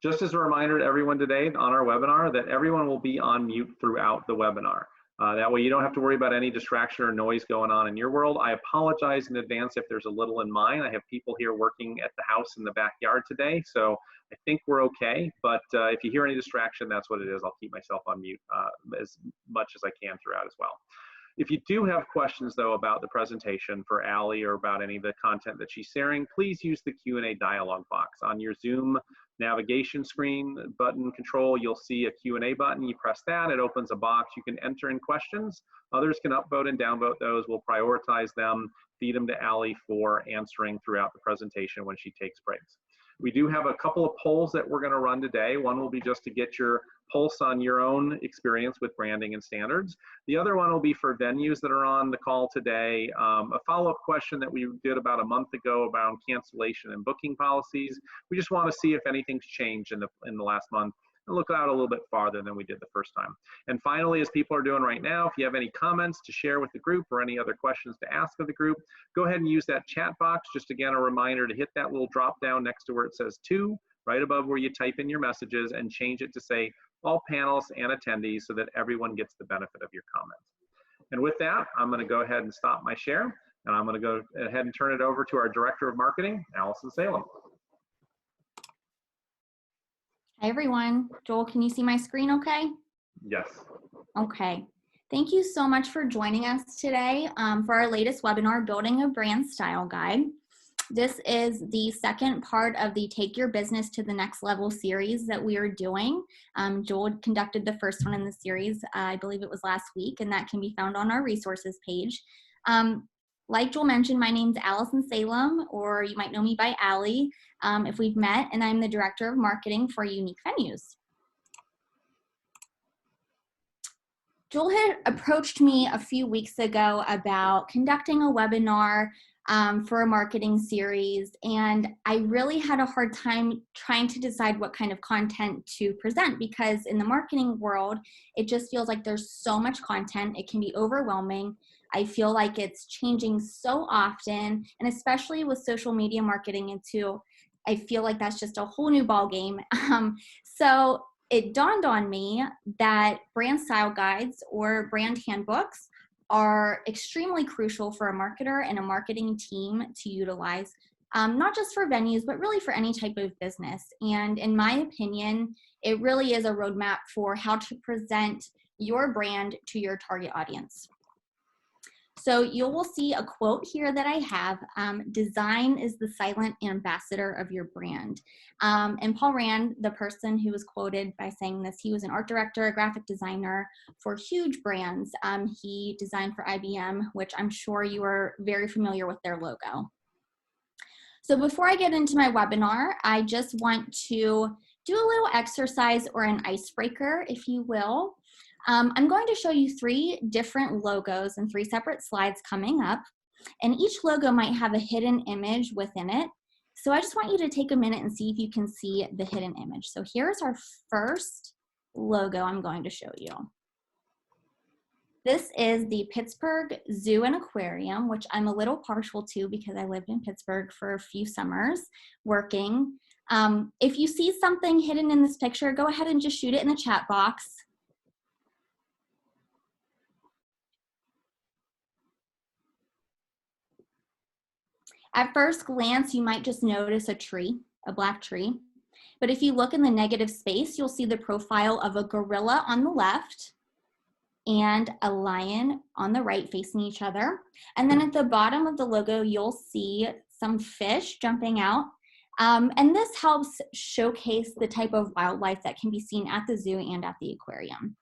Just as a reminder to everyone today on our webinar that everyone will be on mute throughout the webinar. That way you don't have to worry about any distraction or noise going on in your world. I apologize in advance if there's a little in mine. I have people here working at the house in the backyard today, so I think we're okay. But if you hear any distraction, that's what it is. I'll keep myself on mute as much as I can throughout as well. If you do have questions, though, about the presentation for Allie or about any of the content that she's sharing, please use the Q&A dialog box. On your Zoom navigation screen button control, you'll see a Q&A button. You press that, it opens a box. You can enter in questions. Others can upvote and downvote those. We'll prioritize them, feed them to Allie for answering throughout the presentation when she takes breaks. We do have a couple of polls that we're going to run today. One will be just to get your pulse on your own experience with branding and standards. The other one will be for venues that are on the call today. A follow-up question that we did about a month ago about cancellation and booking policies. We just want to see if anything's changed in the last month and look out a little bit farther than we did the first time. And finally, as people are doing right now, if you have any comments to share with the group or any other questions to ask of the group, go ahead and use that chat box. Just again, a reminder to hit that little drop down next to where it says "to," right above where you type in your messages, and change it to say all panelists and attendees so that everyone gets the benefit of your comments. And with that, I'm going to go ahead and stop my share, and I'm going to go ahead and turn it over to our Director of Marketing, Allison Salem. Hi, everyone. Joel, can you see my screen okay? Yes. Okay. Thank you so much for joining us today for our latest webinar, Building a Brand Style Guide. This is the second part of the Take Your Business to the Next Level series that we are doing. Joel conducted the first one in the series, I believe it was last week, and that can be found on our resources page. Like Joel mentioned, my name's Allison Salem, or you might know me by Allie if we've met, and I'm the Director of Marketing for CMYK Venues. Joel had approached me a few weeks ago about conducting a webinar for a marketing series, and I really had a hard time trying to decide what kind of content to present, because in the marketing world, it just feels like there's so much content. It can be overwhelming. I feel like it's changing so often, and especially with social media marketing into, I feel like that's just a whole new ball game. So it dawned on me that brand style guides or brand handbooks are extremely crucial for a marketer and a marketing team to utilize, not just for venues, but really for any type of business. And in my opinion, it really is a roadmap for how to present your brand to your target audience. So you will see a quote here that I have, design is the silent ambassador of your brand. And Paul Rand, the person who was quoted by saying this, he was an art director, a graphic designer for huge brands. He designed for IBM, which I'm sure you are very familiar with their logo. So before I get into my webinar, I just want to do a little exercise or an icebreaker, if you will. I'm going to show you 3 different logos and 3 separate slides coming up, and each logo might have a hidden image within it. So I just want you to take a minute and see if you can see the hidden image. So here's our first logo I'm going to show you. This is the Pittsburgh Zoo and Aquarium, which I'm a little partial to because I lived in Pittsburgh for a few summers working. If you see something hidden in this picture, go ahead and just shoot it in the chat box. At first glance, you might just notice a tree, a black tree. But if you look in the negative space, you'll see the profile of a gorilla on the left and a lion on the right facing each other. And then at the bottom of the logo, you'll see some fish jumping out. And this helps showcase the type of wildlife that can be seen at the zoo and at the aquarium.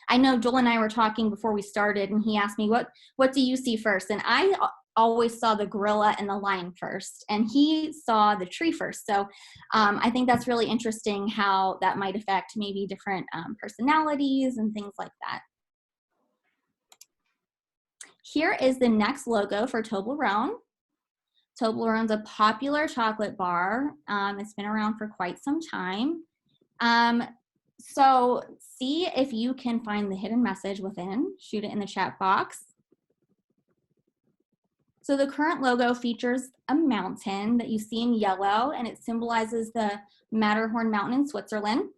I know Joel and I were talking before we started, and he asked me, what do you see first? And I always saw the gorilla and the lion first, and he saw the tree first. So I think that's really interesting how that might affect maybe different personalities and things like that. Here is the next logo for Toblerone. Toblerone's a popular chocolate bar. It's been around for quite some time. So see if you can find the hidden message within. Shoot it in the chat box. So the current logo features a mountain that you see in yellow, and it symbolizes the Matterhorn Mountain in Switzerland,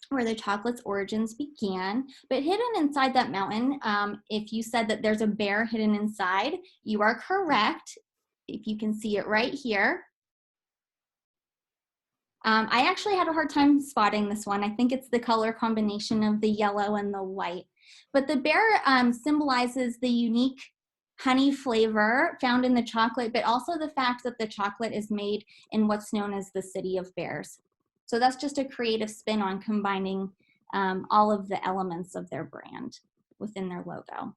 where the chocolate's origins began. But hidden inside that mountain, if you said that there's a bear hidden inside, you are correct. If you can see it right here. I actually had a hard time spotting this one. I think it's the color combination of the yellow and the white. But the bear symbolizes the unique honey flavor found in the chocolate, but also the fact that the chocolate is made in what's known as the City of Bears. So that's just a creative spin on combining all of the elements of their brand within their logo.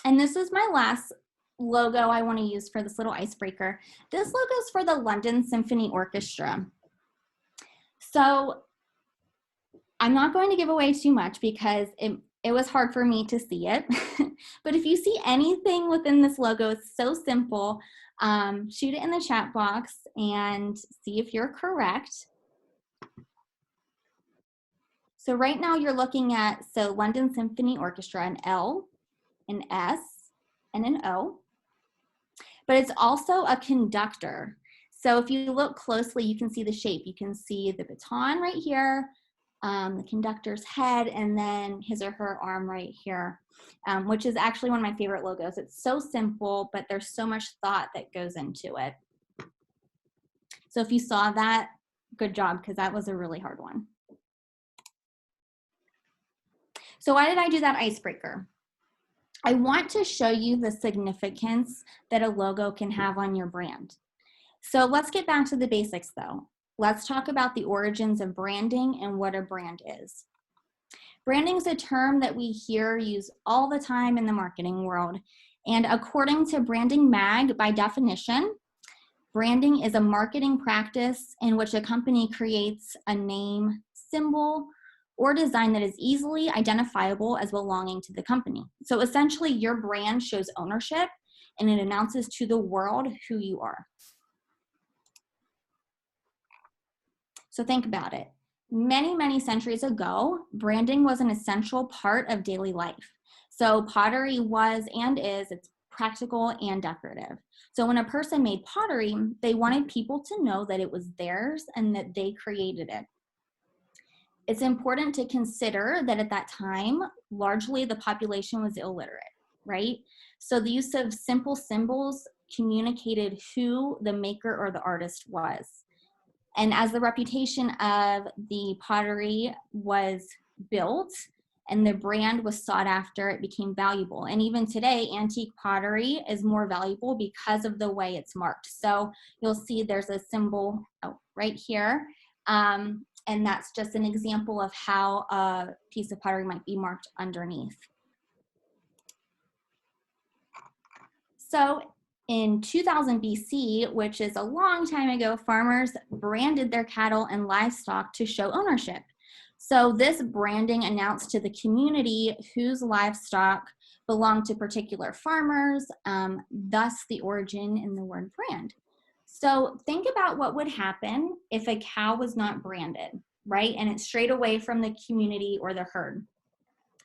And this is my last logo I want to use for this little icebreaker. This logo is for the London Symphony Orchestra. So I'm not going to give away too much because it was hard for me to see it. But if you see anything within this logo, it's so simple. Shoot it in the chat box and see if you're correct. So right now you're looking at, London Symphony Orchestra, an L, an S, and an O. But it's also a conductor. So if you look closely, you can see the shape. You can see the baton right here, the conductor's head, and then his or her arm right here, which is actually one of my favorite logos. It's so simple, but there's so much thought that goes into it. So if you saw that, good job, because that was a really hard one. So why did I do that icebreaker? I want to show you the significance that a logo can have on your brand. So let's get back to the basics though. Let's talk about the origins of branding and what a brand is. Branding is a term that we hear used all the time in the marketing world. And according to Branding Mag, by definition, branding is a marketing practice in which a company creates a name, symbol, or design that is easily identifiable as belonging to the company. So essentially, your brand shows ownership and it announces to the world who you are. So think about it. Many, many centuries ago, branding was an essential part of daily life. So pottery was and is, it's practical and decorative. So when a person made pottery, they wanted people to know that it was theirs and that they created it. It's important to consider that at that time, largely the population was illiterate, right? So the use of simple symbols communicated who the maker or the artist was. And as the reputation of the pottery was built and the brand was sought after, it became valuable. And even today, antique pottery is more valuable because of the way it's marked. So you'll see there's a symbol right here. And that's just an example of how a piece of pottery might be marked underneath. So in 2000 BC, which is a long time ago, farmers branded their cattle and livestock to show ownership. So this branding announced to the community whose livestock belonged to particular farmers, thus the origin in the word brand. So think about what would happen if a cow was not branded, right? And it strayed away from the community or the herd.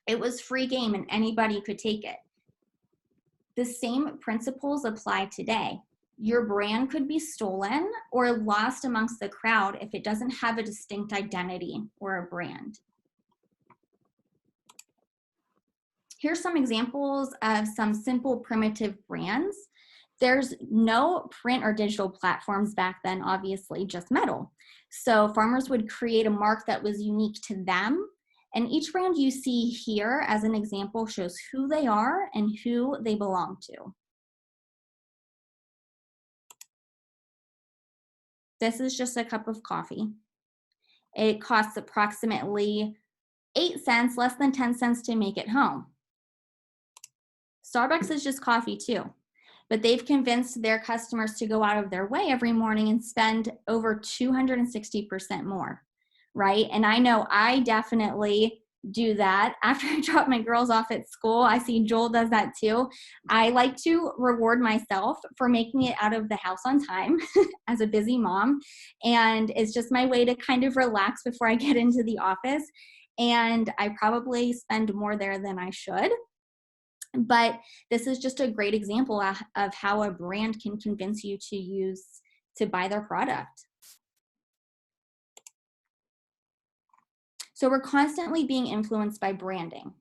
It was free game and anybody could take it. The same principles apply today. Your brand could be stolen or lost amongst the crowd if it doesn't have a distinct identity or a brand. Here's some examples of some simple primitive brands. There's no print or digital platforms back then, obviously, just metal. So farmers would create a mark that was unique to them. And each brand you see here as an example shows who they are and who they belong to. This is just a cup of coffee. It costs approximately 8 cents, less than 10 cents to make it home. Starbucks is just coffee too, but they've convinced their customers to go out of their way every morning and spend over 260% more, right? And I know I definitely do that. After I drop my girls off at school, I see Joel does that too. I like to reward myself for making it out of the house on time as a busy mom. And it's just my way to kind of relax before I get into the office. And I probably spend more there than I should. But this is just a great example of how a brand can convince you to use to buy their product. So we're constantly being influenced by branding.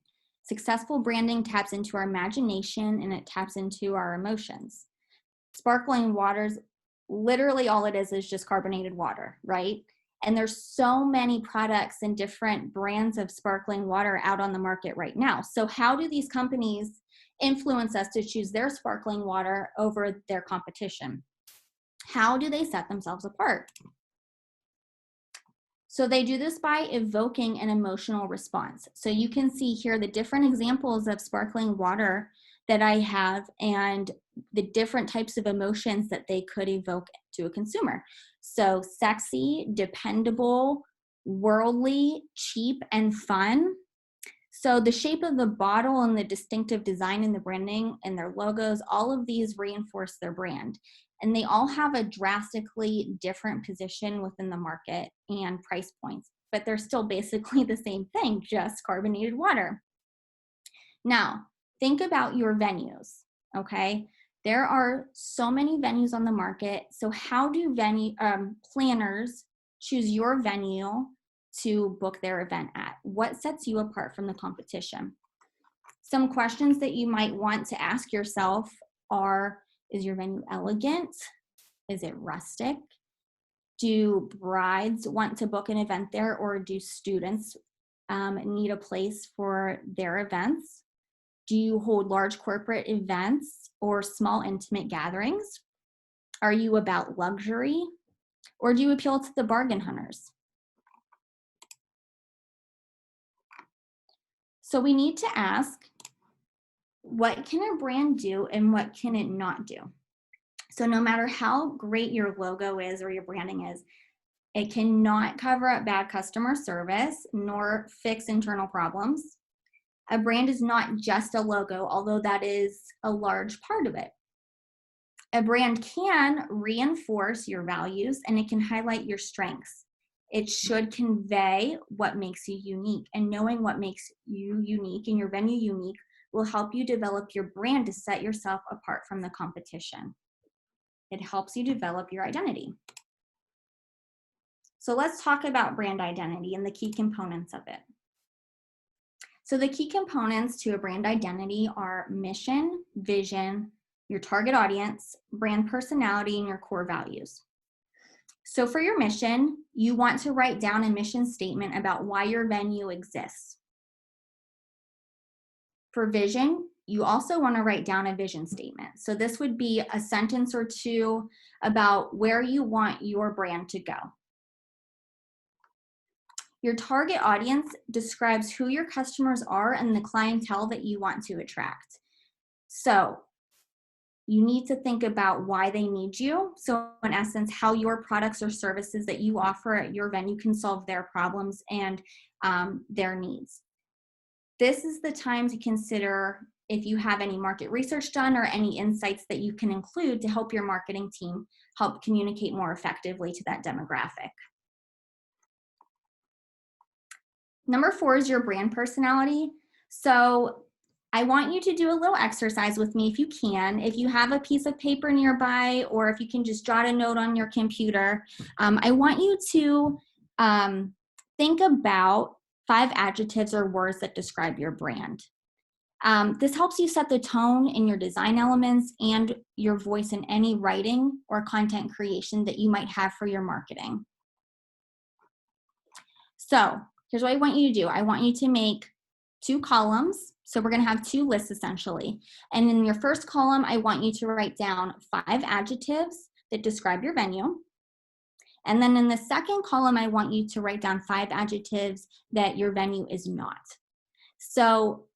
Successful branding taps into our imagination and it taps into our emotions. Sparkling water's literally all it is just carbonated water, right? And there's so many products and different brands of sparkling water out on the market right now. So how do these companies influence us to choose their sparkling water over their competition? How do they set themselves apart? So they do this by evoking an emotional response. So you can see here the different examples of sparkling water that I have and the different types of emotions that they could evoke to a consumer. So sexy, dependable, worldly, cheap, and fun. So the shape of the bottle and the distinctive design and the branding and their logos, all of these reinforce their brand. And they all have a drastically different position within the market and price points, but they're still basically the same thing, just carbonated water. Now, think about your venues, okay? There are so many venues on the market. So how do planners choose your venue to book their event at? What sets you apart from the competition? Some questions that you might want to ask yourself are, is your venue elegant? Is it rustic? Do brides want to book an event there, or do students need a place for their events? Do you hold large corporate events or small intimate gatherings? Are you about luxury, or do you appeal to the bargain hunters? So we need to ask, what can a brand do and what can it not do? So no matter how great your logo is or your branding is, it cannot cover up bad customer service nor fix internal problems. A brand is not just a logo, although that is a large part of it. A brand can reinforce your values and it can highlight your strengths. It should convey what makes you unique, and knowing what makes you unique and your venue unique will help you develop your brand to set yourself apart from the competition. It helps you develop your identity. So let's talk about brand identity and the key components of it. So the key components to a brand identity are mission, vision, your target audience, brand personality, and your core values. So for your mission, you want to write down a mission statement about why your venue exists. For vision, you also want to write down a vision statement. So this would be a sentence or two about where you want your brand to go. Your target audience describes who your customers are and the clientele that you want to attract. So you need to think about why they need you. So in essence, how your products or services that you offer at your venue can solve their problems and their needs. This is the time to consider if you have any market research done or any insights that you can include to help your marketing team help communicate more effectively to that demographic. Number 4 is your brand personality. So I want you to do a little exercise with me if you can. If you have a piece of paper nearby, or if you can just jot a note on your computer, I want you to think about 5 adjectives or words that describe your brand. This helps you set the tone in your design elements and your voice in any writing or content creation that you might have for your marketing. So here's what I want you to do. I want you to make 2 columns. So we're going to have 2 lists essentially. And in your first column, I want you to write down 5 adjectives that describe your venue. And then in the second column, I want you to write down 5 adjectives that your venue is not. So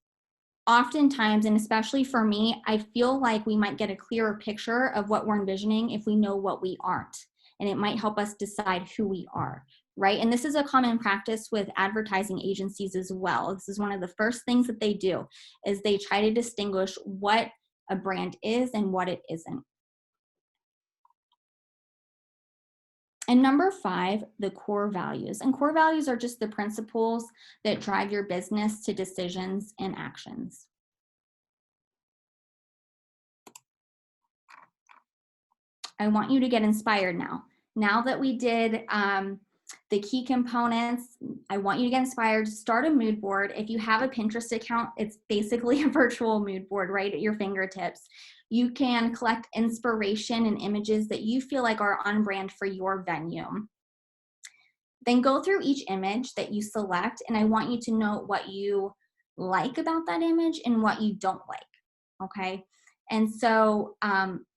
oftentimes, and especially for me, I feel like we might get a clearer picture of what we're envisioning if we know what we aren't. And it might help us decide who we are, right? And this is a common practice with advertising agencies as well. This is one of the first things that they do, is they try to distinguish what a brand is and what it isn't. And number 5, the core values. And core values are just the principles that drive your business to decisions and actions. I want you to get inspired now. Now that we did the key components, I want you to get inspired. Start a mood board. If you have a Pinterest account, it's basically a virtual mood board right at your fingertips. You can collect inspiration and images that you feel like are on brand for your venue. Then go through each image that you select, and I want you to note what you like about that image and what you don't like, okay? And so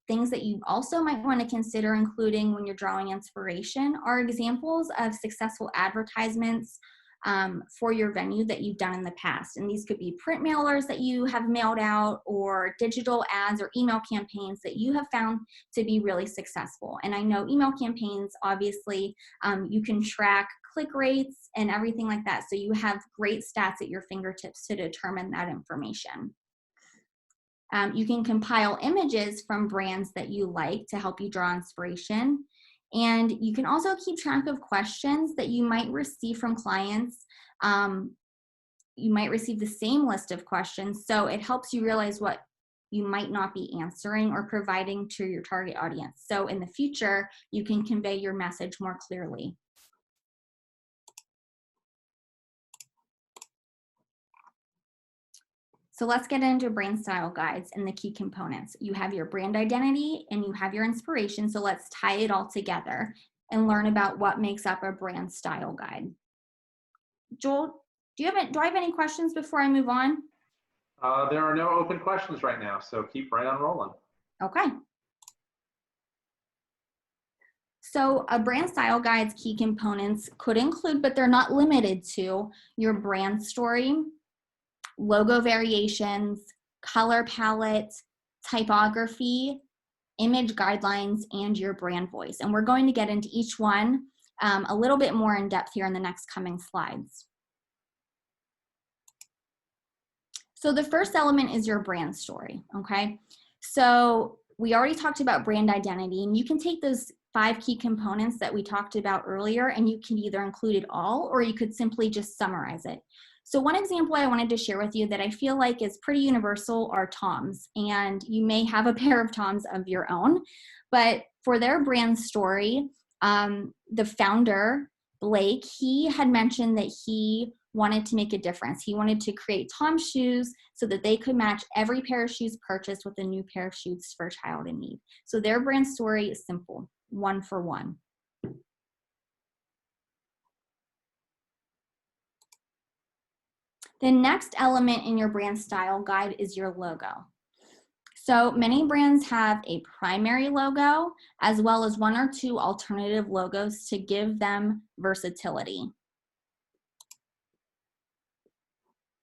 things that you also might want to consider including when you're drawing inspiration are examples of successful advertisements for your venue that you've done in the past. And these could be print mailers that you have mailed out, or digital ads or email campaigns that you have found to be really successful. And I know email campaigns, obviously, you can track click rates and everything like that. So you have great stats at your fingertips to determine that information. You can compile images from brands that you like to help you draw inspiration. And you can also keep track of questions that you might receive from clients. You might receive the same list of questions, so it helps you realize what you might not be answering or providing to your target audience. So in the future, you can convey your message more clearly. So let's get into brand style guides and the key components. You have your brand identity and you have your inspiration. So let's tie it all together and learn about what makes up a brand style guide. Joel, do I have any questions before I move on? There are no open questions right now, so keep right on rolling. Okay. So a brand style guide's key components could include, but they're not limited to, your brand story, logo variations, color palette, typography, image guidelines, and your brand voice. And we're going to get into each one a little bit more in depth here in the next coming slides. So the first element is your brand story, okay? So we already talked about brand identity, and you can take those 5 key components that we talked about earlier, and you can either include it all, or you could simply just summarize it. So one example I wanted to share with you that I feel like is pretty universal are Toms, and you may have a pair of Toms of your own, but for their brand story, the founder, Blake, he had mentioned that he wanted to make a difference. He wanted to create Tom shoes so that they could match every pair of shoes purchased with a new pair of shoes for a child in need. So their brand story is simple, 1 for 1. The next element in your brand style guide is your logo. So many brands have a primary logo as well as 1 or 2 alternative logos to give them versatility.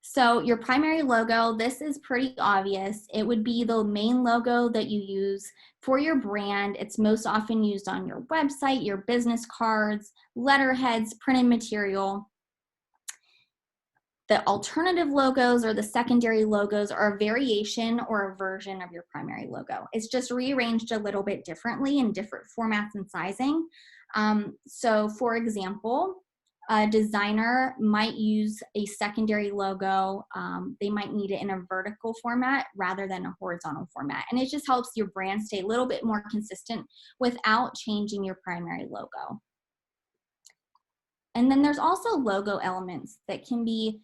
So your primary logo, this is pretty obvious. It would be the main logo that you use for your brand. It's most often used on your website, your business cards, letterheads, printed material. The alternative logos or the secondary logos are a variation or a version of your primary logo. It's just rearranged a little bit differently in different formats and sizing. So for example, a designer might use a secondary logo. They might need it in a vertical format rather than a horizontal format. And it just helps your brand stay a little bit more consistent without changing your primary logo. And then there's also logo elements that can be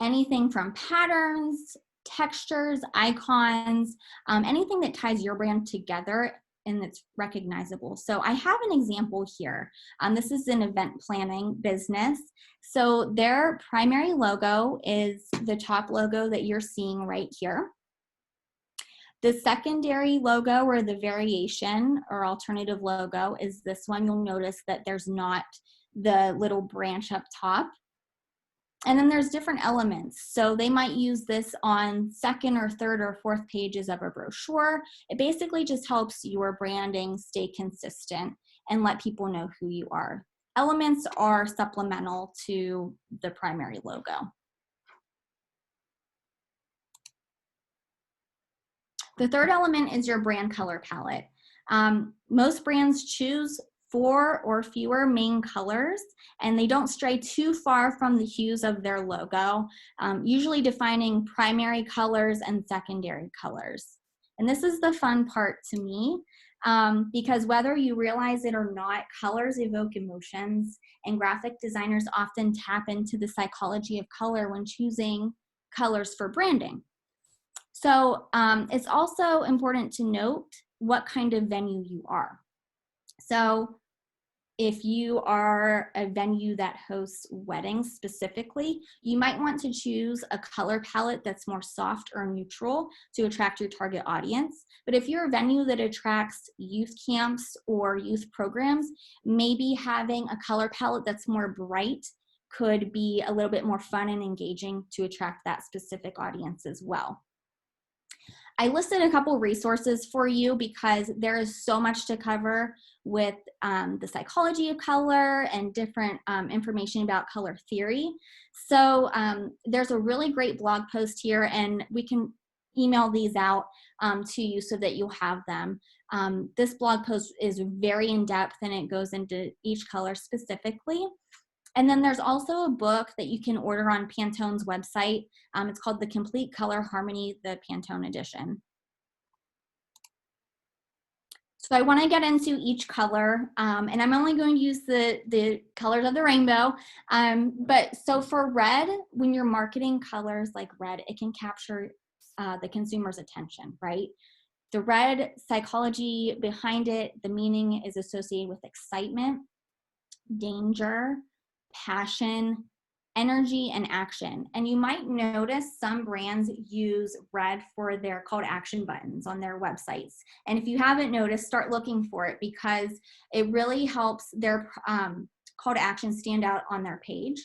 anything from patterns, textures, icons, anything that ties your brand together and that's recognizable. So I have an example here. This is an event planning business. So their primary logo is the top logo that you're seeing right here. The secondary logo or the variation or alternative logo is this one. You'll notice that there's not the little branch up top. And then there's different elements. So they might use this on 2nd or 3rd or 4th pages of a brochure. It basically just helps your branding stay consistent and let people know who you are. Elements are supplemental to the primary logo. The third element is your brand color palette. Most brands choose 4 or fewer main colors, and they don't stray too far from the hues of their logo, usually defining primary colors and secondary colors. And this is the fun part to me. because whether you realize it or not, colors evoke emotions, and graphic designers often tap into the psychology of color when choosing colors for branding. So it's also important to note what kind of venue you are. So if you are a venue that hosts weddings specifically, you might want to choose a color palette that's more soft or neutral to attract your target audience. But if you're a venue that attracts youth camps or youth programs, maybe having a color palette that's more bright could be a little bit more fun and engaging to attract that specific audience as well. I listed a couple resources for you because there is so much to cover with the psychology of color and different information about color theory. So there's a really great blog post here, and we can email these out to you so that you'll have them. This blog post is very in-depth, and it goes into each color specifically. And then there's also a book that you can order on Pantone's website. It's called The Complete Color Harmony, the Pantone edition. So I want to get into each color, and I'm only going to use the colors of the rainbow. But so for red, when you're marketing colors like red, it can capture the consumer's attention, right? The red psychology behind it, the meaning is associated with excitement, danger, passion, energy, and action. And you might notice some brands use red for their call to action buttons on their websites. And if you haven't noticed, start looking for it because it really helps their call to action stand out on their page.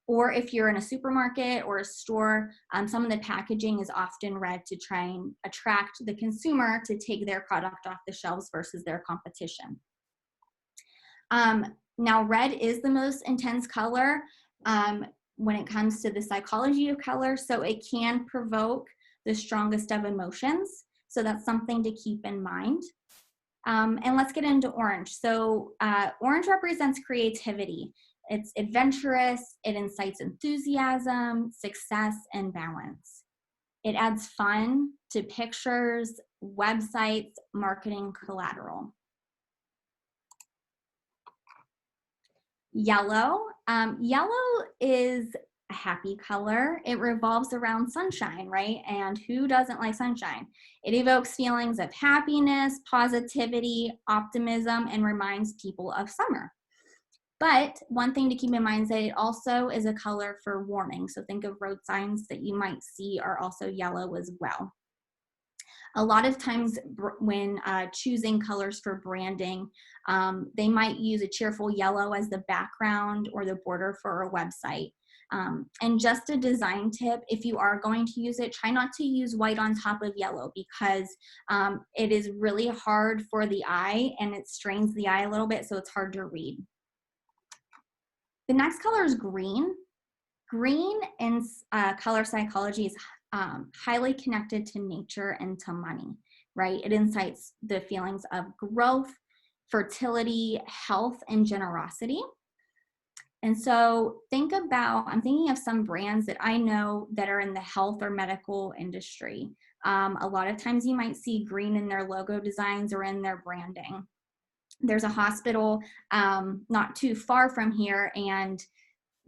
Or if you're in a supermarket or a store, some of the packaging is often red to try and attract the consumer to take their product off the shelves versus their competition. Now, red is the most intense color when it comes to the psychology of color, so it can provoke the strongest of emotions. So that's something to keep in mind. And let's get into orange. So orange represents creativity. It's adventurous, it incites enthusiasm, success, and balance. It adds fun to pictures, websites, marketing collateral. Yellow. Yellow is a happy color. It revolves around sunshine, right? And who doesn't like sunshine? It evokes feelings of happiness, positivity, optimism, and reminds people of summer. But one thing to keep in mind is that it also is a color for warning. So think of road signs that you might see are also yellow as well. A lot of times when choosing colors for branding, they might use a cheerful yellow as the background or the border for a website. And just a design tip, if you are going to use it, try not to use white on top of yellow because it is really hard for the eye and it strains the eye a little bit, so it's hard to read. The next color is green. Green in color psychology is highly connected to nature and to money, right? It incites the feelings of growth, fertility, health, and generosity. And so I'm thinking of some brands that I know that are in the health or medical industry. A lot of times you might see green in their logo designs or in their branding. There's a hospital not too far from here, and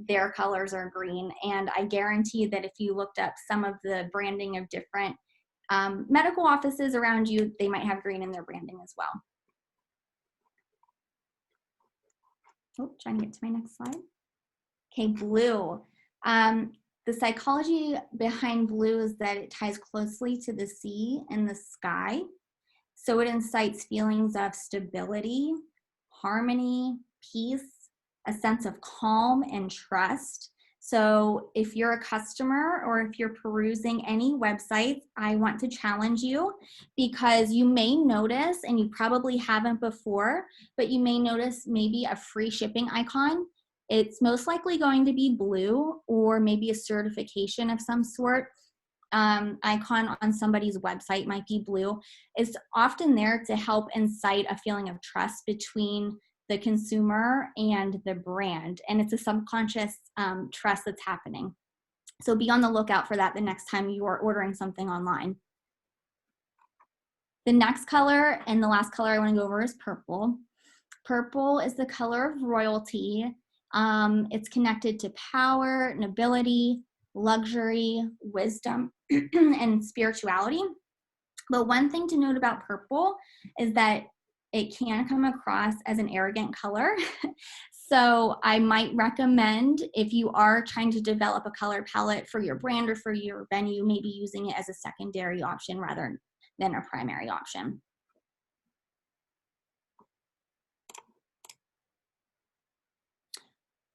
their colors are green. And I guarantee that if you looked up some of the branding of different medical offices around you, they might have green in their branding as well. Oh, trying to get to my next slide. Okay, blue. The psychology behind blue is that it ties closely to the sea and the sky. So it incites feelings of stability, harmony, peace, a sense of calm and trust. So if you're a customer or if you're perusing any websites, I want to challenge you because you may notice, and you probably haven't before, but you may notice maybe a free shipping icon. It's most likely going to be blue or maybe a certification of some sort. Icon on somebody's website might be blue. It's often there to help incite a feeling of trust between the consumer and the brand, and it's a subconscious trust that's happening. So be on the lookout for that the next time you are ordering something online. The next color and the last color I want to go over is purple. Purple is the color of royalty. It's connected to power, nobility, luxury, wisdom, and spirituality. But one thing to note about purple is that it can come across as an arrogant color. So I might recommend, if you are trying to develop a color palette for your brand or for your venue, maybe using it as a secondary option rather than a primary option.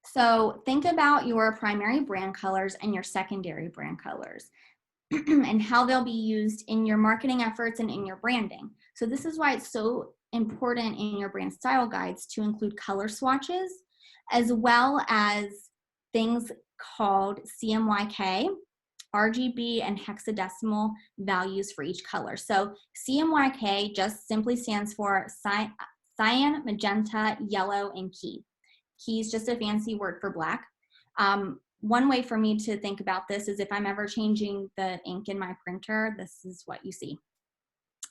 So think about your primary brand colors and your secondary brand colors and how they'll be used in your marketing efforts and in your branding. So this is why it's so important in your brand style guides to include color swatches, as well as things called CMYK, RGB, and hexadecimal values for each color. So CMYK just simply stands for cyan, magenta, yellow, and key. Key is just a fancy word for black. One way for me to think about this is if I'm ever changing the ink in my printer, this is what you see.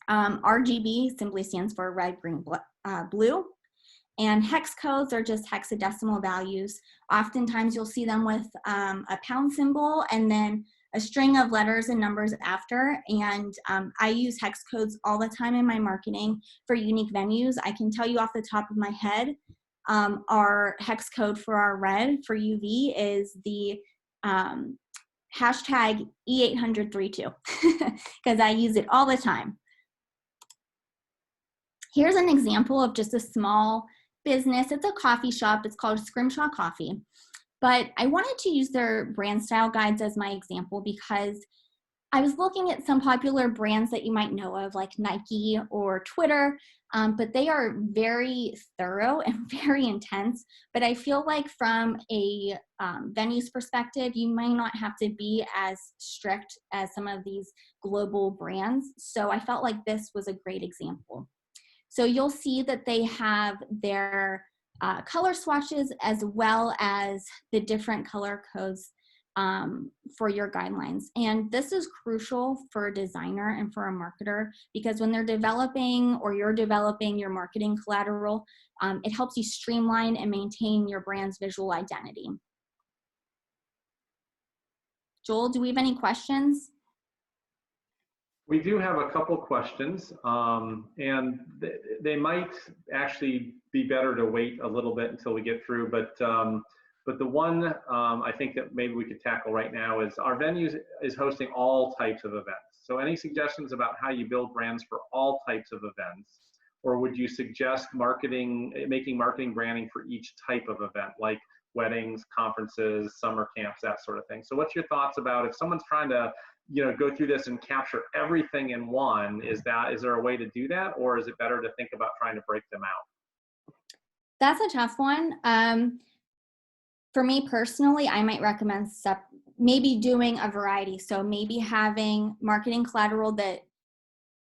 RGB simply stands for red, green, blue. And hex codes are just hexadecimal values. Oftentimes you'll see them with a pound symbol and then a string of letters and numbers after. And I use hex codes all the time in my marketing for unique venues. I can tell you off the top of my head, our hex code for our red for UV is the hashtag E80032 because I use it all the time. Here's an example of just a small business. It's a coffee shop. It's called Scrimshaw Coffee. But I wanted to use their brand style guides as my example because I was looking at some popular brands that you might know of, like Nike or Twitter, but they are very thorough and very intense. But I feel like from a venue's perspective, you might not have to be as strict as some of these global brands. So I felt like this was a great example. So you'll see that they have their color swatches as well as the different color codes for your guidelines. And this is crucial for a designer and for a marketer because when they're developing or you're developing your marketing collateral, it helps you streamline and maintain your brand's visual identity. Joel, do we have any questions? We do have a couple questions, and they might actually be better to wait a little bit until we get through, but the one I think that maybe we could tackle right now is our venue is hosting all types of events. So any suggestions about how you build brands for all types of events? Or would you suggest making marketing branding for each type of event, like weddings, conferences, summer camps, that sort of thing? So what's your thoughts about if someone's trying to go through this and capture everything in one, is there a way to do that? Or is it better to think about trying to break them out? That's a tough one. For me personally, I might recommend maybe doing a variety. So maybe having marketing collateral that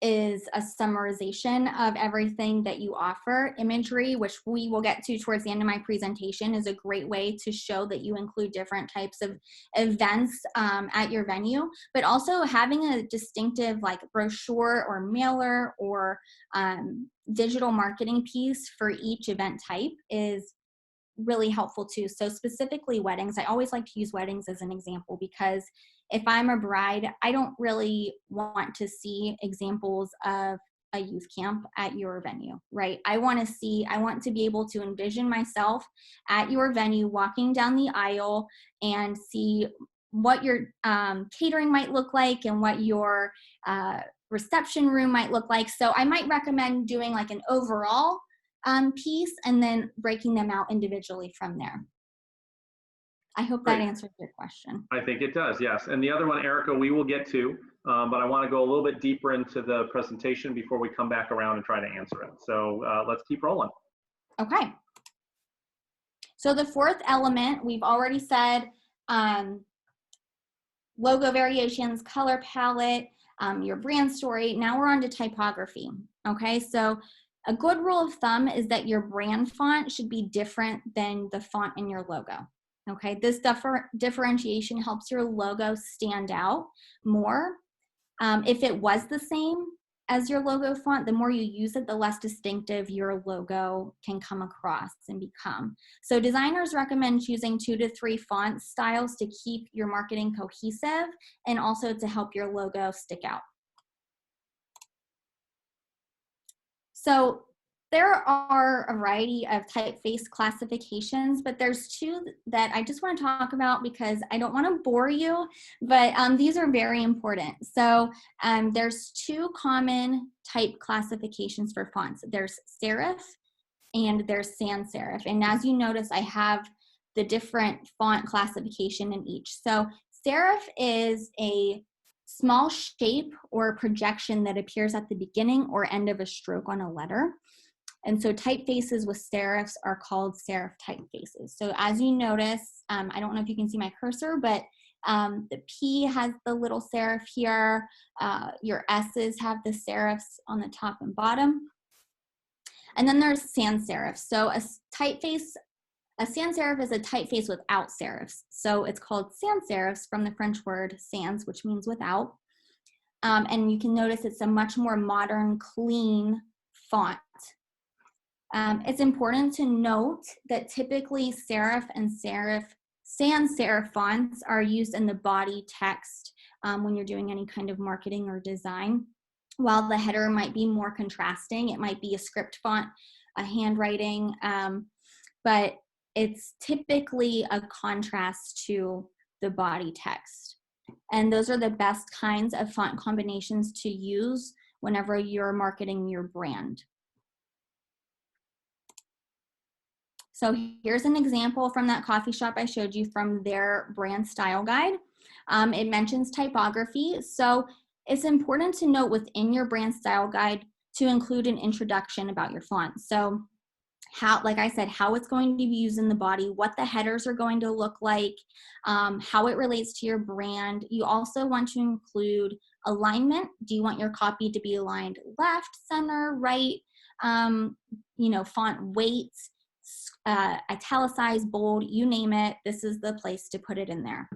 is a summarization of everything that you offer. Imagery, which we will get to towards the end of my presentation, is a great way to show that you include different types of events at your venue, but also having a distinctive like brochure or mailer or digital marketing piece for each event type is really helpful too. So specifically weddings, I always like to use weddings as an example because if I'm a bride, I don't really want to see examples of a youth camp at your venue, right? I want to be able to envision myself at your venue walking down the aisle and see what your catering might look like and what your reception room might look like. So I might recommend doing like an overall piece and then breaking them out individually from there. I hope that answers your question. I think it does, yes. And the other one, Erica, we will get to, but I want to go a little bit deeper into the presentation before we come back around and try to answer it. So let's keep rolling. Okay. So the fourth element, we've already said logo variations, color palette, your brand story. Now we're on to typography. Okay, so a good rule of thumb is that your brand font should be different than the font in your logo. Okay, this differentiation helps your logo stand out more. If it was the same, as your logo font, the more you use it, the less distinctive your logo can come across and become. So designers recommend choosing 2 to 3 font styles to keep your marketing cohesive and also to help your logo stick out. So there are a variety of typeface classifications, but there's 2 that I just want to talk about because I don't want to bore you, but these are very important. So there's 2 common type classifications for fonts. There's serif and there's sans serif. And as you notice, I have the different font classification in each. So serif is a small shape or projection that appears at the beginning or end of a stroke on a letter. And so typefaces with serifs are called serif typefaces. So as you notice, I don't know if you can see my cursor, but the P has the little serif here. Your S's have the serifs on the top and bottom. And then there's sans serifs. So a sans serif is a typeface without serifs. So it's called sans serifs from the French word sans, which means without. And you can notice it's a much more modern, clean font. It's important to note that typically serif and sans serif fonts are used in the body text when you're doing any kind of marketing or design. While the header might be more contrasting, it might be a script font, a handwriting, but it's typically a contrast to the body text. And those are the best kinds of font combinations to use whenever you're marketing your brand. So here's an example from that coffee shop I showed you from their brand style guide. It mentions typography. So it's important to note within your brand style guide to include an introduction about your font. So how, like I said, how it's going to be used in the body, what the headers are going to look like, how it relates to your brand. You also want to include alignment. Do you want your copy to be aligned left, center, right, font weight, italicized, bold, you name it. This is the place to put it in there.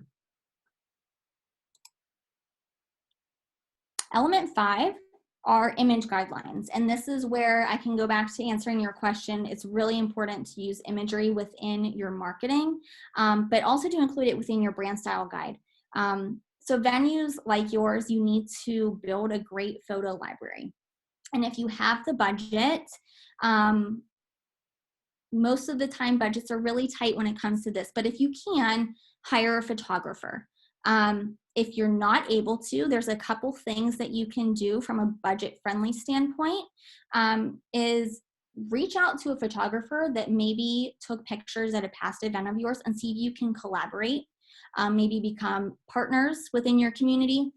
Element 5 are image guidelines. And this is where I can go back to answering your question. It's really important to use imagery within your marketing, but also to include it within your brand style guide. So venues like yours, you need to build a great photo library. And if you have the budget, most of the time budgets are really tight when it comes to this, but if you can, hire a photographer. If you're not able to, there's a couple things that you can do from a budget-friendly standpoint, is reach out to a photographer that maybe took pictures at a past event of yours and see if you can collaborate, maybe become partners within your community.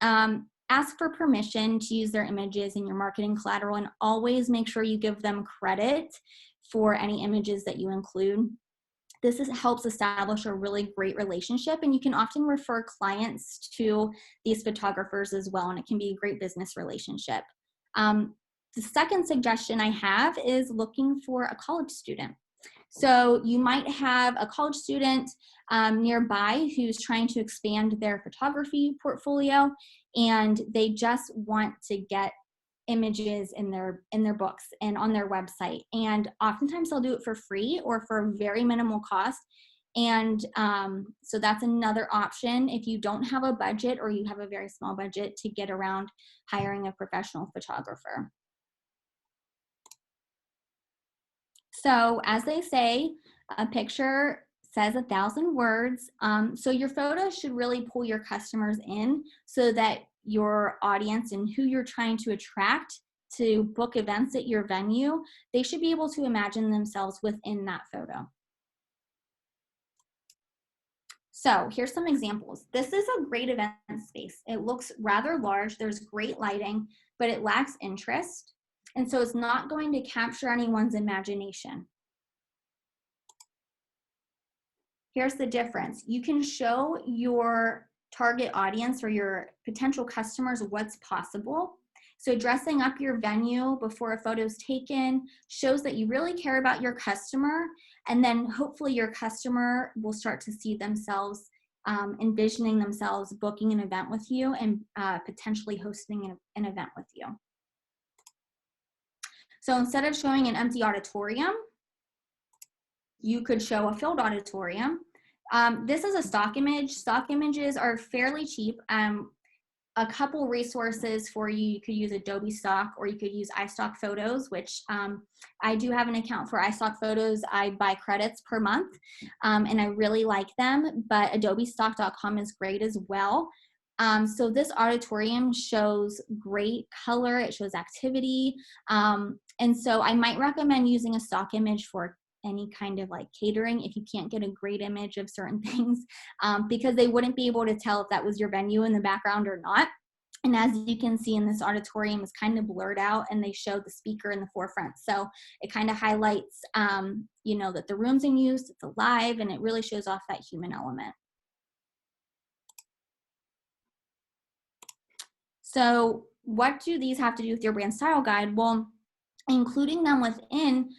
Ask for permission to use their images in your marketing collateral, and always make sure you give them credit for any images that you include. This helps establish a really great relationship, and you can often refer clients to these photographers as well, and it can be a great business relationship. The second suggestion I have is looking for a college student. So you might have a college student nearby who's trying to expand their photography portfolio, and they just want to get images in their books and on their website, and oftentimes they'll do it for free or for very minimal cost. And so that's another option if you don't have a budget or you have a very small budget to get around hiring a professional photographer. So as they say, a picture says 1,000 words. So your photos should really pull your customers in so that your audience and who you're trying to attract to book events at your venue, they should be able to imagine themselves within that photo. So here's some examples. This is a great event space. It looks rather large. There's great lighting, but it lacks interest. And so it's not going to capture anyone's imagination. Here's the difference. You can show your target audience or your potential customers what's possible. So dressing up your venue before a photo is taken shows that you really care about your customer, and then hopefully your customer will start to see themselves envisioning themselves booking an event with you and potentially hosting an event with you. So instead of showing an empty auditorium, you could show a filled auditorium. This is a stock image. Stock images are fairly cheap. A couple resources for you. You could use Adobe Stock, or you could use iStock Photos, which I do have an account for iStock Photos. I buy credits per month, and I really like them, but adobestock.com is great as well. So this auditorium shows great color, it shows activity, and so I might recommend using a stock image for any kind of like catering if you can't get a great image of certain things, because they wouldn't be able to tell if that was your venue in the background or not. And as you can see in this auditorium, is kind of blurred out, and they show the speaker in the forefront. So it kind of highlights, you know, that the room's in use, it's alive, and it really shows off that human element. So what do these have to do with your brand style guide? Well, including them within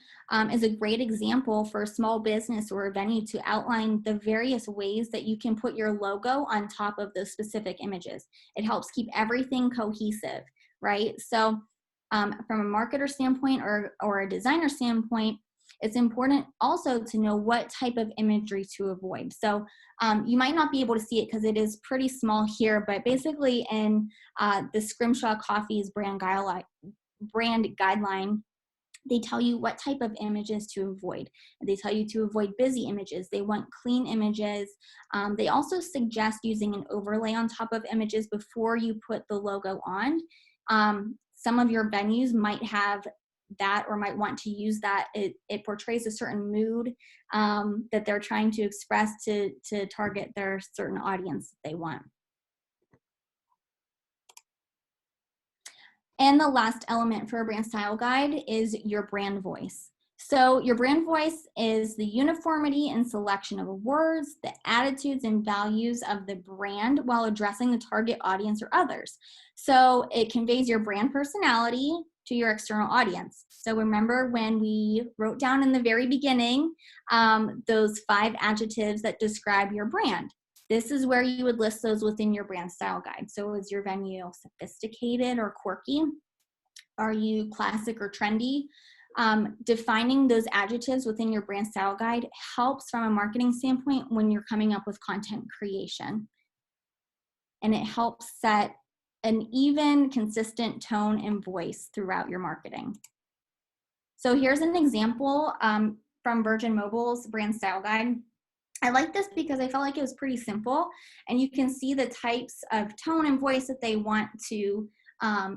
is a great example for a small business or a venue to outline the various ways that you can put your logo on top of those specific images. It helps keep everything cohesive, right? So from a marketer standpoint or a designer standpoint, it's important also to know what type of imagery to avoid. So you might not be able to see it because it is pretty small here, but basically in the Scrimshaw Coffee's brand guideline, they tell you what type of images to avoid. They tell you to avoid busy images. They want clean images. They also suggest using an overlay on top of images before you put the logo on. Some of your venues might have that or might want to use that. It portrays a certain mood that they're trying to express to target their certain audience that they want. And the last element for a brand style guide is your brand voice. So your brand voice is the uniformity and selection of words, the attitudes and values of the brand while addressing the target audience or others. So it conveys your brand personality to your external audience. So remember when we wrote down in the very beginning those 5 adjectives that describe your brand. This is where you would list those within your brand style guide. So is your venue sophisticated or quirky? Are you classic or trendy? Defining those adjectives within your brand style guide helps from a marketing standpoint when you're coming up with content creation. And it helps set an even, consistent tone and voice throughout your marketing. So here's an example from Virgin Mobile's brand style guide. I like this because I felt like it was pretty simple, and you can see the types of tone and voice that they want to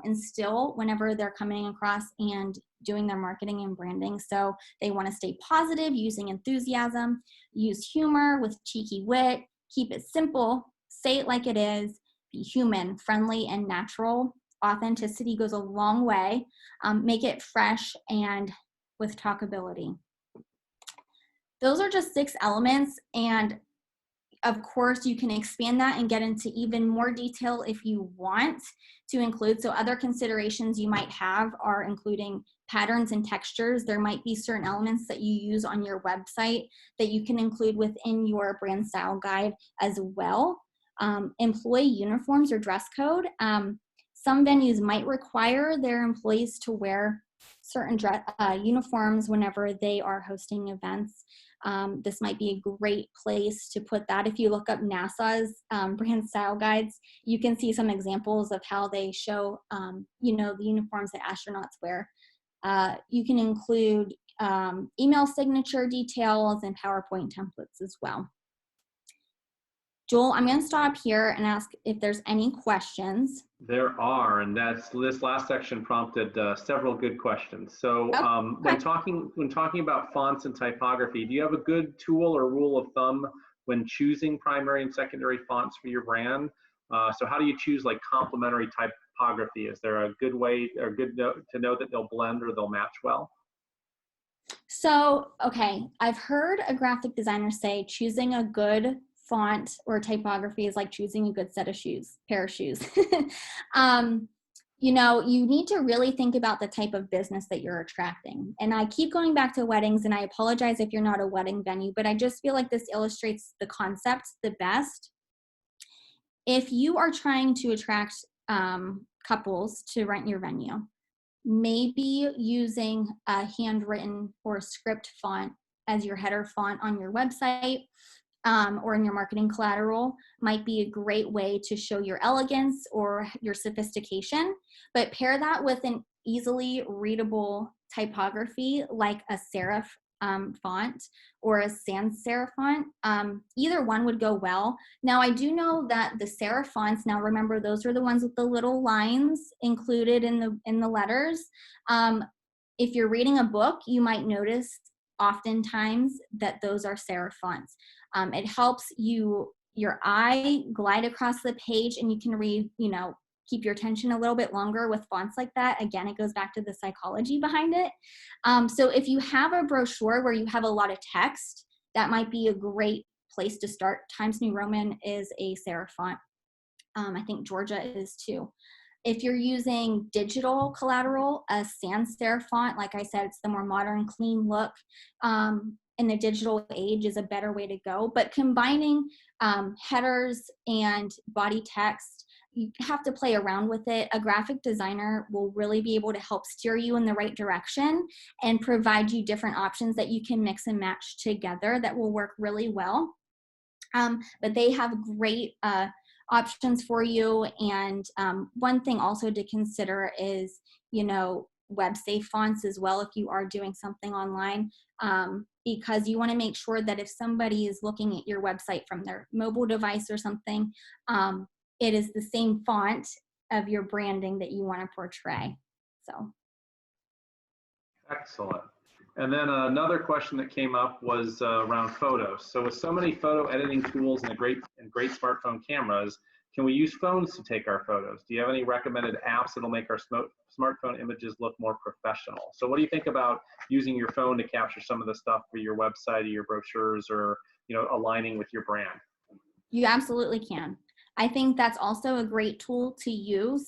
instill whenever they're coming across and doing their marketing and branding. So they want to stay positive, using enthusiasm, use humor with cheeky wit, keep it simple, say it like it is, be human, friendly, and natural. Authenticity goes a long way. Make it fresh and with talkability. Those are just 6 elements, and of course you can expand that and get into even more detail if you want to include. So other considerations you might have are including patterns and textures. There might be certain elements that you use on your website that you can include within your brand style guide as well. Employee uniforms or dress code. Some venues might require their employees to wear certain uniforms whenever they are hosting events. This might be a great place to put that. If you look up NASA's brand style guides, you can see some examples of how they show, you know, the uniforms that astronauts wear. You can include email signature details and PowerPoint templates as well. Joel, I'm going to stop here and ask if there's any questions. There are, and this last section prompted several good questions. So when talking about fonts and typography, do you have a good tool or rule of thumb when choosing primary and secondary fonts for your brand? So how do you choose like complementary typography? Is there a good way or good to know that they'll blend or they'll match well? So, okay, I've heard a graphic designer say choosing a good font or typography is like choosing a good set of pair of shoes. You know, you need to really think about the type of business that you're attracting. And I keep going back to weddings, and I apologize if you're not a wedding venue, but I just feel like this illustrates the concept the best. If you are trying to attract couples to rent your venue, maybe using a handwritten or script font as your header font on your website, or in your marketing collateral might be a great way to show your elegance or your sophistication. But pair that with an easily readable typography like a serif font or a sans serif font. Either one would go well. Now, I do know that the serif fonts, now remember, those are the ones with the little lines included in the letters. If you're reading a book, you might notice oftentimes that those are serif fonts. It helps your eye glide across the page, and you can read, keep your attention a little bit longer with fonts like that. Again, it goes back to the psychology behind it. So if you have a brochure where you have a lot of text, that might be a great place to start. Times New Roman is a serif font. I think Georgia is too. If you're using digital collateral, a sans serif font, like I said, it's the more modern, clean look in the digital age is a better way to go. But combining headers and body text, you have to play around with it. A graphic designer will really be able to help steer you in the right direction and provide you different options that you can mix and match together that will work really well. But they have great options for you. And one thing also to consider is, web safe fonts as well if you are doing something online, because you want to make sure that if somebody is looking at your website from their mobile device or something, it is the same font of your branding that you want to portray. So. Excellent. And then another question that came up was around photos. So with so many photo editing tools and great smartphone cameras, can we use phones to take our photos? Do you have any recommended apps that'll make our smartphone images look more professional? So what do you think about using your phone to capture some of the stuff for your website or your brochures, or aligning with your brand? You absolutely can. I think that's also a great tool to use.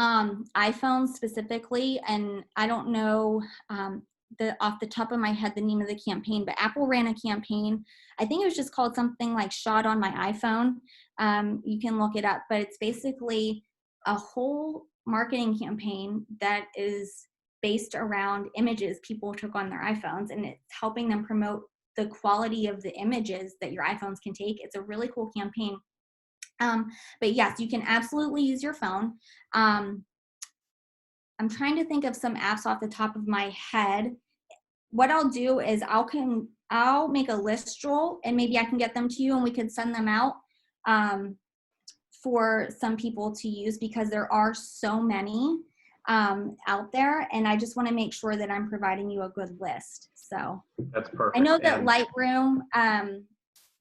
iPhone specifically, and I don't know off the top of my head the name of the campaign, but Apple ran a campaign. I think it was just called something like Shot on My iPhone. You can look it up, but it's basically a whole marketing campaign that is based around images people took on their iPhones, and it's helping them promote the quality of the images that your iPhones can take. It's a really cool campaign. But yes, you can absolutely use your phone. I'm trying to think of some apps off the top of my head. What I'll do is I'll make a list, Joel, and maybe I can get them to you and we could send them out for some people to use, because there are so many out there, and I just want to make sure that I'm providing you a good list. So that's perfect. I know that Lightroom,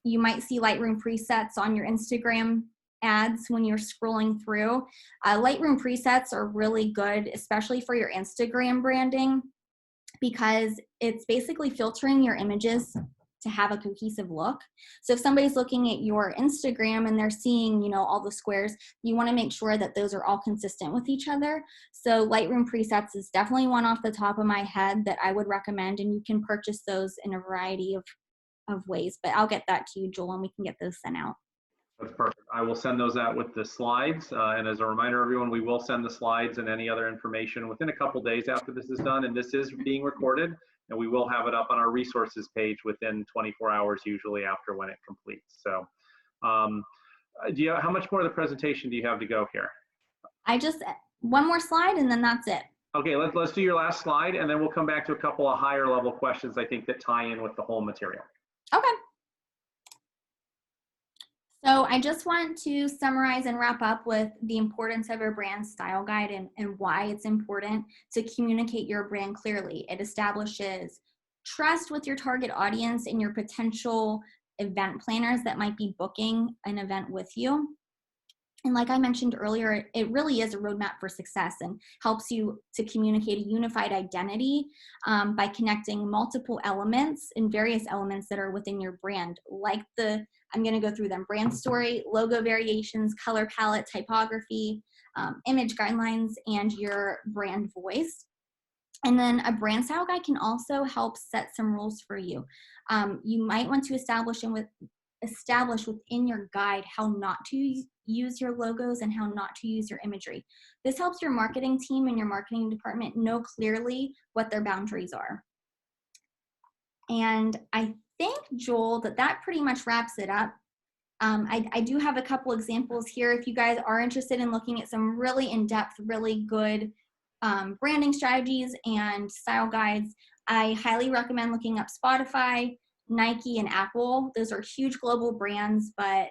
you might see Lightroom presets on your Instagram ads when you're scrolling through. Lightroom presets are really good, especially for your Instagram branding, because it's basically filtering your images to have a cohesive look. So if somebody's looking at your Instagram and they're seeing, all the squares, you want to make sure that those are all consistent with each other. So Lightroom presets is definitely one off the top of my head that I would recommend, and you can purchase those in a variety of ways, but I'll get that to you, Joel, and we can get those sent out. That's perfect. I will send those out with the slides. And as a reminder, everyone, we will send the slides and any other information within a couple days after this is done. And this is being recorded, and we will have it up on our resources page within 24 hours, usually after when it completes. So how much more of the presentation do you have to go here? One more slide and then that's it. Okay, let's do your last slide, and then we'll come back to a couple of higher level questions, I think, that tie in with the whole material. Okay. So I just want to summarize and wrap up with the importance of your brand style guide and why it's important to communicate your brand clearly. It establishes trust with your target audience and your potential event planners that might be booking an event with you. And like I mentioned earlier, it really is a roadmap for success and helps you to communicate a unified identity by connecting multiple elements and various elements that are within your brand, like I'm going to go through them: brand story, logo variations, color palette, typography, image guidelines, and your brand voice. And then a brand style guide can also help set some rules for you. You might want to establish establish within your guide how not to use your logos and how not to use your imagery. This helps your marketing team and your marketing department know clearly what their boundaries are. And I think, Joel, that pretty much wraps it up. I do have a couple examples here if you guys are interested in looking at some really in-depth, really good branding strategies and style guides. I highly recommend looking up Spotify, Nike, and Apple. Those are huge global brands, but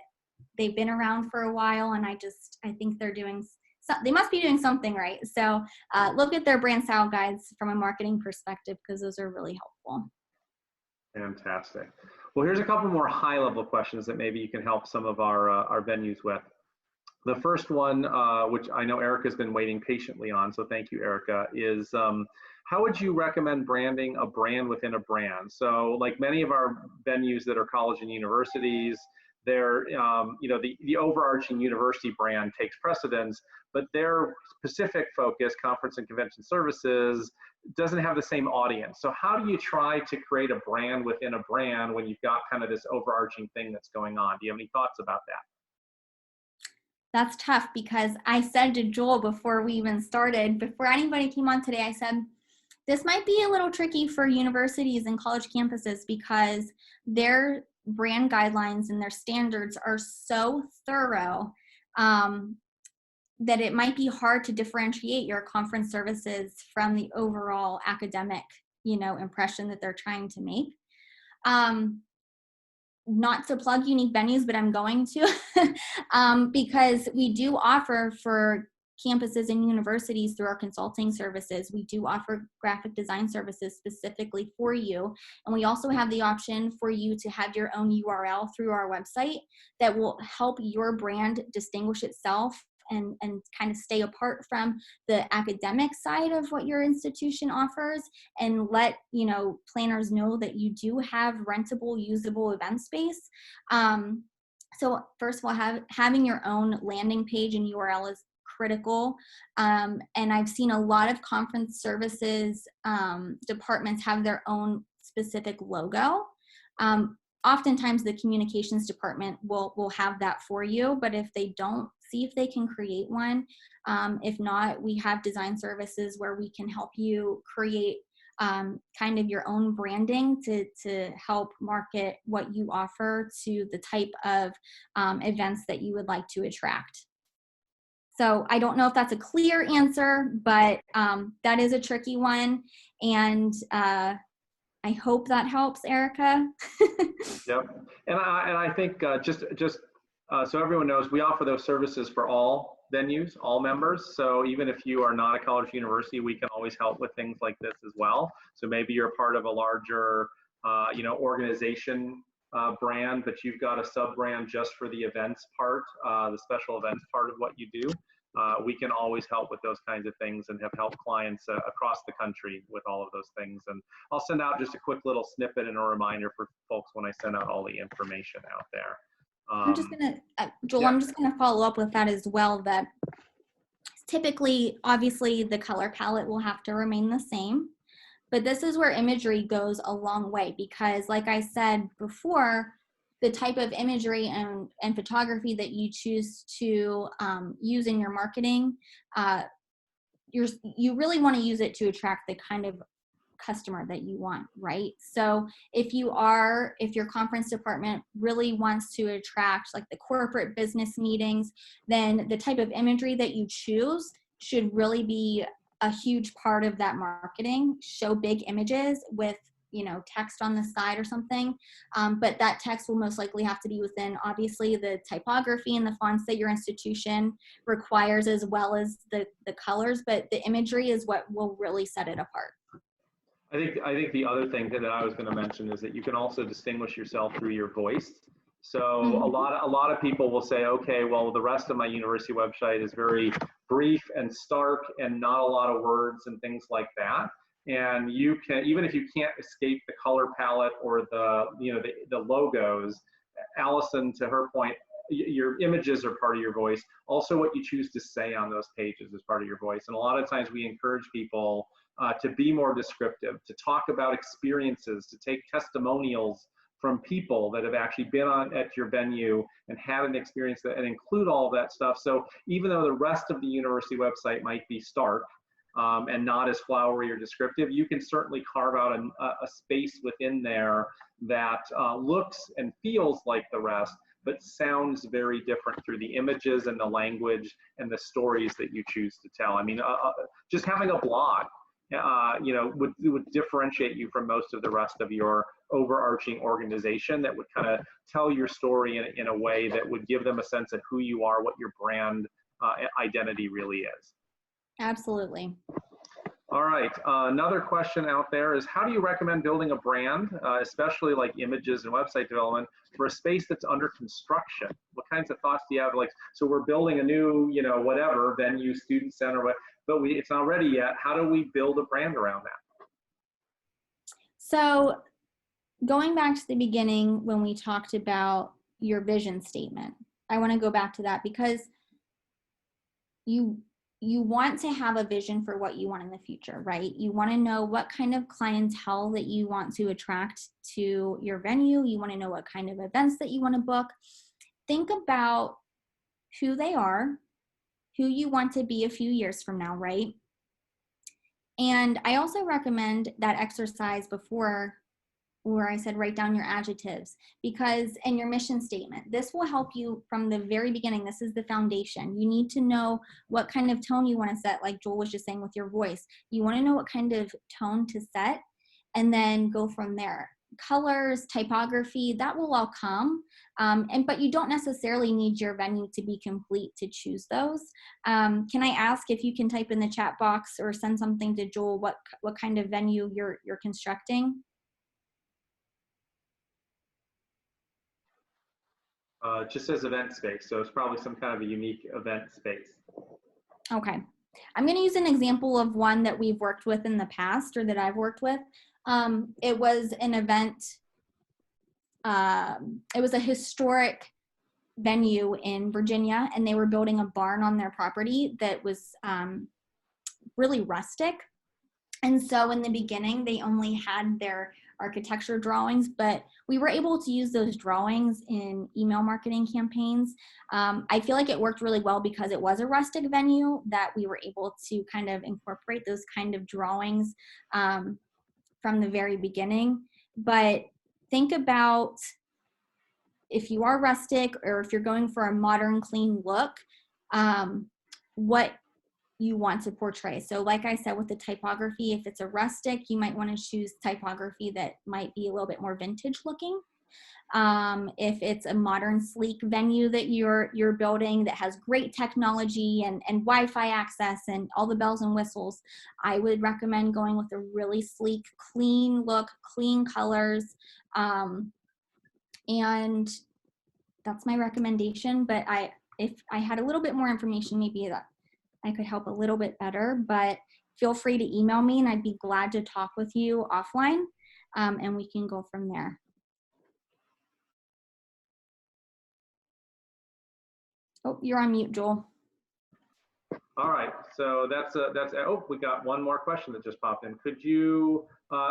they've been around for a while, and I think they must be doing something right. So look at their brand style guides from a marketing perspective, because those are really helpful. Fantastic. Well, here's a couple more high-level questions that maybe you can help some of our venues with. The first one, which I know Erica's been waiting patiently on, so thank you, Erica, is how would you recommend branding a brand within a brand? So like many of our venues that are college and universities, they're, the overarching university brand takes precedence, but their specific focus, conference and convention services, doesn't have the same audience. So how do you try to create a brand within a brand when you've got kind of this overarching thing that's going on? Do you have any thoughts about that? That's tough, because I said to Joel before we even started, before anybody came on today, I said, this might be a little tricky for universities and college campuses, because their brand guidelines and their standards are so thorough that it might be hard to differentiate your conference services from the overall academic, impression that they're trying to make. Not to plug unique venues, but I'm going to, because we do offer for campuses and universities through our consulting services. We do offer graphic design services specifically for you. And we also have the option for you to have your own URL through our website that will help your brand distinguish itself and kind of stay apart from the academic side of what your institution offers, and let planners know that you do have rentable, usable event space. So first of all, having your own landing page and URL is critical. And I've seen a lot of conference services departments have their own specific logo. Oftentimes the communications department will have that for you, but if they don't, see if they can create one. If not, we have design services where we can help you create kind of your own branding to help market what you offer to the type of events that you would like to attract. So I don't know if that's a clear answer, but that is a tricky one. And I hope that helps, Erica. Yep. And I think just so everyone knows, we offer those services for all venues, all members. So even if you are not a college or university, we can always help with things like this as well. So maybe you're part of a larger, organization brand, but you've got a sub brand just for the events part, the special events part of what you do. We can always help with those kinds of things and have helped clients across the country with all of those things. And I'll send out just a quick little snippet and a reminder for folks when I send out all the information out there. I'm just gonna, Joel, yeah. I'm just gonna follow up with that as well, that typically, obviously, the color palette will have to remain the same, but this is where imagery goes a long way, because like I said before, the type of imagery and photography that you choose to use in your marketing, you really want to use it to attract the kind of customer that you want, right? So if your conference department really wants to attract like the corporate business meetings, then the type of imagery that you choose should really be a huge part of that marketing. Show big images with text on the side or something, but that text will most likely have to be within obviously the typography and the fonts that your institution requires, as well as the colors, but the imagery is what will really set it apart. I think the other thing that I was going to mention is that you can also distinguish yourself through your voice. So a lot of people will say, okay, well, the rest of my university website is very brief and stark and not a lot of words and things like that. And you can, even if you can't escape the color palette or the logos, Allison, to her point, your images are part of your voice. Also, what you choose to say on those pages is part of your voice. And a lot of times we encourage people to be more descriptive, to talk about experiences, to take testimonials from people that have actually been at your venue and had an experience that, and include all of that stuff. So even though the rest of the university website might be stark and not as flowery or descriptive, you can certainly carve out a space within there that looks and feels like the rest, but sounds very different through the images and the language and the stories that you choose to tell. I mean, just having a blog, would differentiate you from most of the rest of your overarching organization, that would kind of tell your story in a way that would give them a sense of who you are, what your brand identity really is. Absolutely. All right, another question out there is, how do you recommend building a brand, especially like images and website development, for a space that's under construction? What kinds of thoughts do you have? Like, so we're building a new, whatever, venue, student center, but it's not ready yet. How do we build a brand around that? So going back to the beginning when we talked about your vision statement, I want to go back to that because you want to have a vision for what you want in the future, right? You want to know what kind of clientele that you want to attract to your venue. You want to know what kind of events that you want to book. Think about who they are, who you want to be a few years from now, right? And I also recommend that exercise before, where I said write down your adjectives, because and your mission statement. This will help you from the very beginning. This is the foundation. You need to know what kind of tone you want to set, like Joel was just saying with your voice. You want to know what kind of tone to set and then go from there. Colors, typography, that will all come. But you don't necessarily need your venue to be complete to choose those. Can I ask if you can type in the chat box or send something to Joel what kind of venue you're constructing? Just says event space, so it's probably some kind of a unique event space. Okay. I'm going to use an example of one that we've worked with in the past, or that I've worked with. It was an event. It was a historic venue in Virginia, and they were building a barn on their property that was really rustic. And so in the beginning, they only had their architecture drawings, but we were able to use those drawings in email marketing campaigns. I feel like it worked really well because it was a rustic venue, that we were able to kind of incorporate those kind of drawings from the very beginning. But think about if you are rustic, or if you're going for a modern, clean look, what you want to portray. So like I said, with the typography, if it's a rustic, you might want to choose typography that might be a little bit more vintage looking. If it's a modern, sleek venue that you're building that has great technology and Wi-Fi access and all the bells and whistles, I would recommend going with a really sleek, clean look, clean colors. And that's my recommendation. But if I had a little bit more information, maybe that I could help a little bit better, but feel free to email me and I'd be glad to talk with you offline, and we can go from there. Oh, you're on mute, Joel. All right, so oh, we got one more question that just popped in. Could you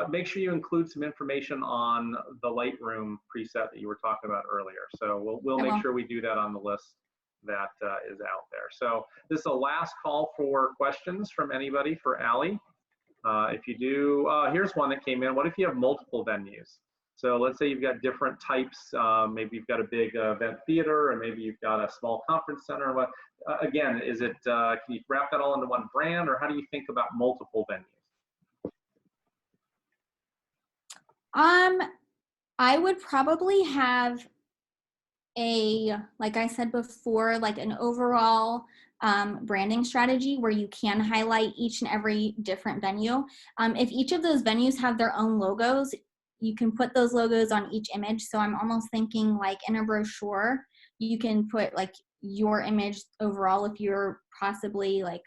make sure you include some information on the Lightroom preset that you were talking about earlier? So we'll make sure we do that on the list that is out there. So this is the last call for questions from anybody for Allie. If you do, here's one that came in. What if you have multiple venues? So let's say you've got different types. Maybe you've got a big event theater, and maybe you've got a small conference center. What again, is it? Can you wrap that all into one brand, or how do you think about multiple venues? I would probably have like I said before, like an overall branding strategy where you can highlight each and every different venue. If each of those venues have their own logos, you can put those logos on each image. So I'm almost thinking like in a brochure, you can put like your image overall if you're possibly like,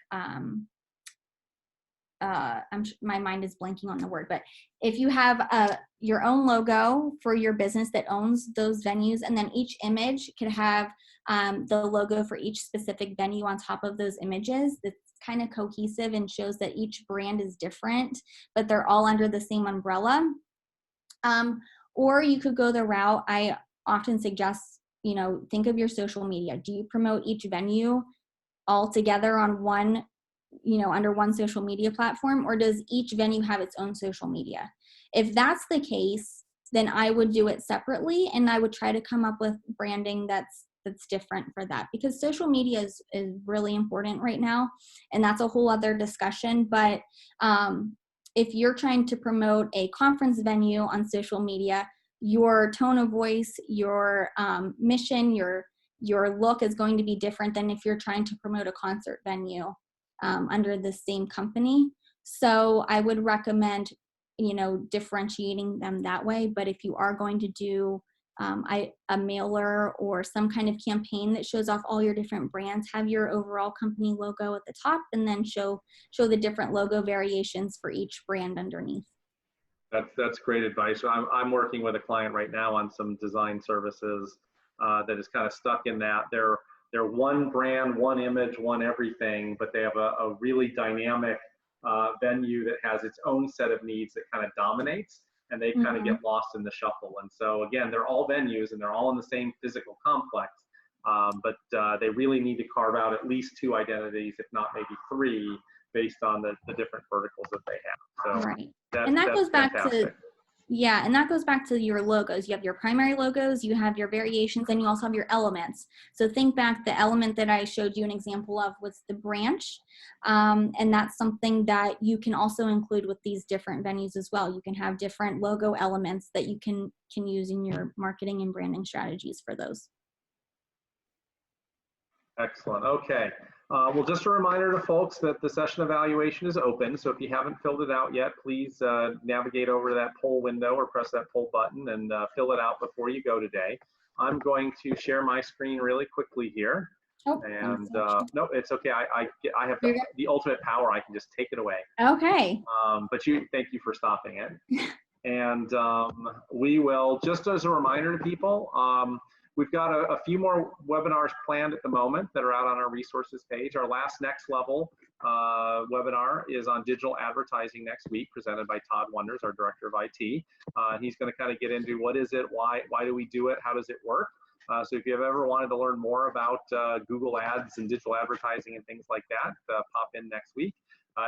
my mind is blanking on the word, but if you have your own logo for your business that owns those venues, and then each image could have the logo for each specific venue on top of those images, that's kind of cohesive and shows that each brand is different, but they're all under the same umbrella. Or you could go the route I often suggest, you know, think of your social media. Do you promote each venue all together on one, you know, under one social media platform, or does each venue have its own social media? If that's the case, then I would do it separately, and I would try to come up with branding that's different for that, because social media is really important right now, and that's a whole other discussion. But if you're trying to promote a conference venue on social media, your tone of voice, your mission, your look is going to be different than if you're trying to promote a concert venue under the same company. So I would recommend, you know, differentiating them that way. But if you are going to do a mailer or some kind of campaign that shows off all your different brands, have your overall company logo at the top, and then show the different logo variations for each brand underneath. That's great advice. So I'm working with a client right now on some design services that is kind of stuck in that they're one brand, one image, one everything, but they have a really dynamic venue that has its own set of needs that kind of dominates, and they kind of get lost in the shuffle. And so again, they're all venues and they're all in the same physical complex, but they really need to carve out at least 2 identities, if not maybe 3, based on the different verticals that they have. So right. And that goes back to, yeah, and that goes back to your logos. You have your primary logos, you have your variations, and you also have your elements. So think back, the element that I showed you an example of was the branch. And that's something that you can also include with these different venues as well. You can have different logo elements that you can use in your marketing and branding strategies for those. Excellent. Okay. Well, just a reminder to folks that the session evaluation is open. So if you haven't filled it out yet, please navigate over to that poll window or press that poll button and fill it out before you go today. I'm going to share my screen really quickly here. Oh, and no, it's okay. I have the ultimate power. I can just take it away. Okay. But thank you for stopping it. And we will, just as a reminder to people, we've got a few more webinars planned at the moment that are out on our resources page. Our last Next Level webinar is on digital advertising next week, presented by Todd Wonders, our Director of IT. He's going to kind of get into what is it, why do we do it, how does it work? So if you've ever wanted to learn more about Google Ads and digital advertising and things like that, pop in next week.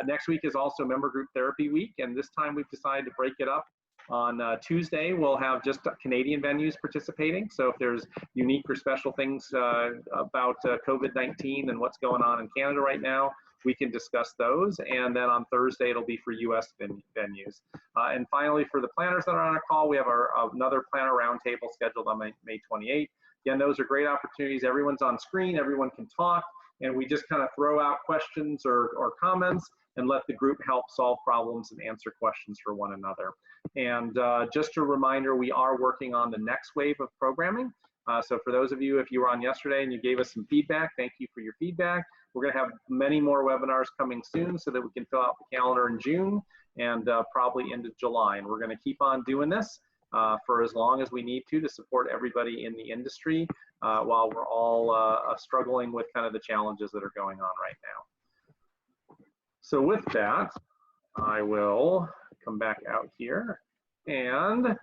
Next week is also Member Group Therapy Week, and this time we've decided to break it up. On Tuesday, we'll have just Canadian venues participating. So if there's unique or special things about COVID-19 and what's going on in Canada right now, we can discuss those. And then on Thursday, it'll be for US venues. And finally, for the planners that are on our call, we have another planner roundtable scheduled on May 28th. Again, those are great opportunities. Everyone's on screen, everyone can talk, and we just kind of throw out questions or comments and let the group help solve problems and answer questions for one another. And just a reminder, we are working on the next wave of programming. So for those of you, if you were on yesterday and you gave us some feedback, thank you for your feedback. We're going to have many more webinars coming soon so that we can fill out the calendar in June and probably into July. And we're going to keep on doing this for as long as we need to support everybody in the industry while we're all struggling with kind of the challenges that are going on right now. So with that, I will come back out here and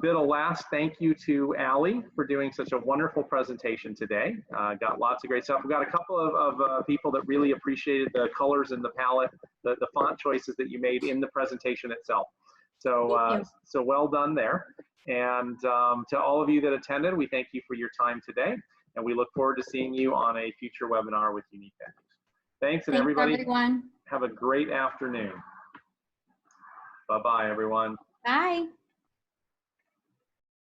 bid a last thank you to Allie for doing such a wonderful presentation today. Got lots of great stuff. We've got a couple of people that really appreciated the colors and the palette, the font choices that you made in the presentation itself. So, so well done there. And to all of you that attended, we thank you for your time today. And we look forward to seeing you on a future webinar with Unique Venues. Thanks, and everybody, have a great afternoon. Bye-bye, everyone. Bye.